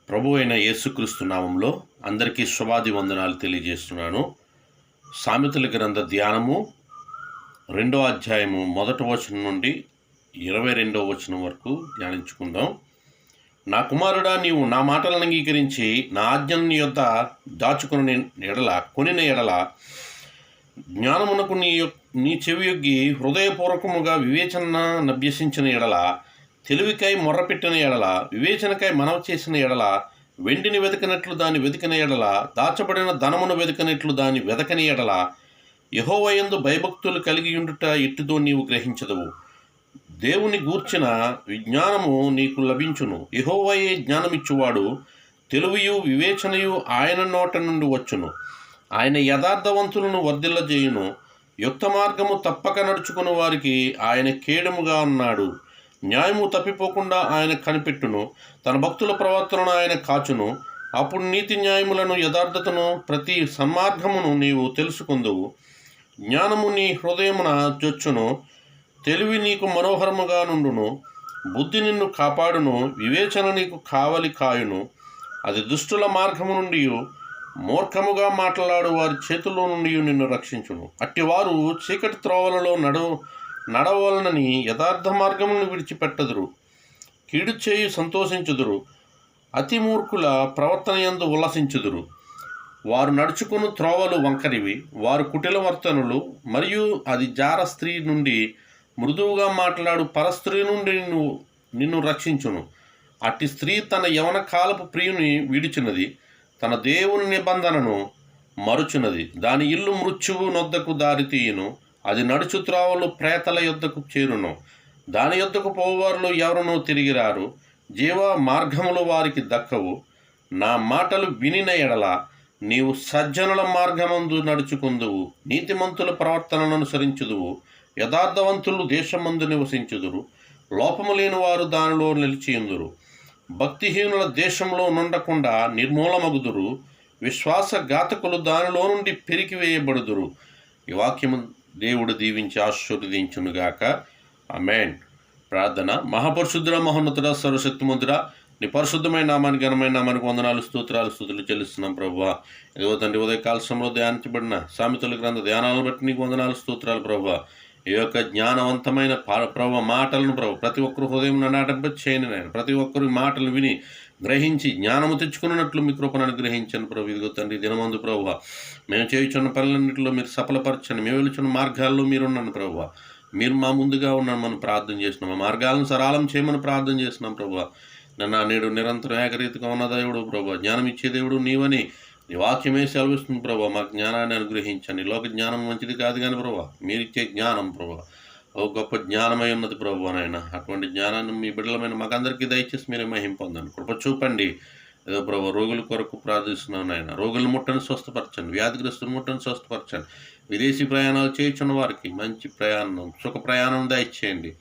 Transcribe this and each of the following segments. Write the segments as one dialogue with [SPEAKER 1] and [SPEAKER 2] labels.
[SPEAKER 1] ప్రభు అయిన యేసుక్రీస్తు నామంలో అందరికీ శుభాది వందనాలు తెలియజేస్తున్నాను. సామెతల గ్రంథ ధ్యానము 2వ అధ్యాయము 1వ వచనం నుండి 22వ వచనం వరకు ధ్యానించుకుందాం. నా కుమారుడా, నీవు నా మాటలను అంగీకరించి నా ఆజ్ఞను నీ యొద్ద కొనిన ఎడల జ్ఞానమునకు నీ చెవియొగ్గి హృదయపూర్వకముగా వివేచన నభ్యసించిన ఎడల, తెలివికై మొర్రపెట్టిన ఎడల, వివేచనకై మనవి చేసిన ఎడల, వెండిని వెతకనట్లు దాన్ని వెతికిన ఎడల, దాచబడిన ధనమును వెతకనట్లు దాన్ని వెతకని ఎడల, యెహోవా యందు భయభక్తులు కలిగి ఉండుట ఇట్టుదో నీవు గ్రహించదవు. దేవుని గూర్చిన విజ్ఞానము నీకు లభించును. యెహోవాయే జ్ఞానమిచ్చువాడు. తెలివియు వివేచనయు ఆయన నోట నుండి వచ్చును. ఆయన యథార్థవంతులను వర్ధిల్లజేయును. యుక్త మార్గము తప్పక నడుచుకుని వారికి ఆయన కేడముగా ఉన్నాడు. న్యాయము తప్పిపోకుండా ఆయన కనిపెట్టును. తన భక్తుల ప్రవర్తనను ఆయన కాచును. అప్పుడు నీతి న్యాయములను, యథార్థతను, ప్రతి సన్మార్గమును నీవు తెలుసుకుందువు. జ్ఞానము నీ హృదయమున జొచ్చును. తెలివి నీకు మనోహరముగా నుండును. బుద్ధి నిన్ను కాపాడును. వివేచన నీకు కావలి కాయును. అది దుష్టుల మార్గము నుండి, మూర్ఖముగా మాట్లాడు వారి చేతుల్లో నుండి నిన్ను రక్షించును. అట్టివారు చీకటి త్రోవలలో నడవలనని యథార్థ మార్గమును విడిచిపెట్టదురు. కీడు చేయి సంతోషించుదురు. అతి మూర్ఖుల ప్రవర్తన యందు ఉల్లసించుదురు. వారు నడుచుకుని త్రోవలు వంకరివి. వారు కుటిల వర్తనులు. మరియు అది జార స్త్రీ నుండి, మృదువుగా మాట్లాడు పరస్త్రీ నుండి నిన్ను రక్షించును. అట్టి స్త్రీ తన యవన కాలపు ప్రియుని విడిచినది, తన దేవుని నిబంధనను మరుచున్నది. దాని ఇల్లు మృత్యువు నొద్దకు దారితీయును. అది నడుచు త్రోవలు ప్రేతల యొద్దకు చేరును. దాని యొద్దకు పోవారులు ఎవరునూ తిరిగిరారు. జీవ మార్గములు వారికి దక్కవు. నా మాటలు వినిన ఎడల నీవు సజ్జనుల మార్గమందు నడుచుకుందువు. నీతిమంతుల ప్రవర్తనను అనుసరించుదువు. యథార్థవంతులు దేశమందు నివసించుదురు. లోపము లేని వారు దానిలో నిలిచియుందురు. భక్తిహీనుల దేశంలో నుండకుండా నిర్మూలమగుదురు. విశ్వాసఘాతకులు దానిలో నుండి పెరికివేయబడుదురు. ఈ వాక్యము దేవుడు దీవించి ఆశీర్వదించునుగాక. ఆమేన్. ప్రార్థన. మహాపరిశుద్ధుడ, మహోన్నతుడ, సర్వశక్తిమంతుడ, నీ పరిశుద్ధమైన నామానికి, ఘనమైన నామానికి వందనాలు, స్తుతులు చెల్లిస్తున్నాం ప్రభువా. ఇదిగో తండ్రి, ఉదయకాల సమయంలో ధ్యానించబడిన సామెతల గ్రంథ ధ్యానాలను బట్టి నీకు వందనాలు, స్తోత్రాలు ప్రభువా. ఈ యొక్క జ్ఞానవంతమైన ప్రభు మాటలను ప్రతి ఒక్కరు హృదయం నాటింప చేయని నేను, ప్రతి ఒక్కరు మాటలు విని గ్రహించి జ్ఞానము తెచ్చుకున్నట్లు మీ కృపను అనుగ్రహించండి ప్రభు. ఇదిగో తండ్రి, దినమందు ప్రభువా, మేము చేయుచున్న పనులన్నింటిలో మీరు సఫలపరచండి. మేము వెళుచున్న మార్గాల్లో మీరున్నాను ప్రభువా. మీరు మా ముందుగా ఉన్నాను మనం ప్రార్థన చేసినాం. మా మార్గాలను సరళం చేయమని ప్రార్థన చేసినాం ప్రభువా. నన్ను నేడు నిరంతరం ఏకరీతిగా ఉన్న దేవుడు ప్రభువా, జ్ఞానం ఇచ్చే దేవుడు నీవని నీ వాక్యమే సెలవిస్తుంది ప్రభా. మాకు జ్ఞానాన్ని అనుగ్రహించండి. లోక జ్ఞానం మంచిది కాదు కానీ ప్రభా, మీరిచ్చే జ్ఞానం ప్రభా ఓ గొప్ప జ్ఞానమై ఉన్నది ప్రభు నాయన. అటువంటి జ్ఞానాన్ని మీ బిడ్డలమైన మాకందరికీ దయచేసి మీరే మహిమ పొందండి, కృప చూపండి. ఏదో ప్రభు రోగుల కొరకు ప్రార్థిస్తున్నాను నాయన. రోగులను ముట్టని స్వస్థపరచండి. వ్యాధిగ్రస్తులు ముట్టని స్వస్థపరచండి. విదేశీ ప్రయాణాలు చేయించున్న వారికి మంచి ప్రయాణం, సుఖ ప్రయాణం దయచేయండి.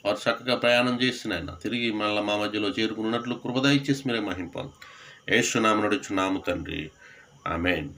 [SPEAKER 1] వారు చక్కగా ప్రయాణం చేసిన ఆయన తిరిగి మళ్ళీ మా మధ్యలో చేరుకున్నట్లు కృప దయచేసి మీరే మహిమ పొందండి. యేసు నామమున అడుగుచున్నాము తండ్రి. ఆమేన్.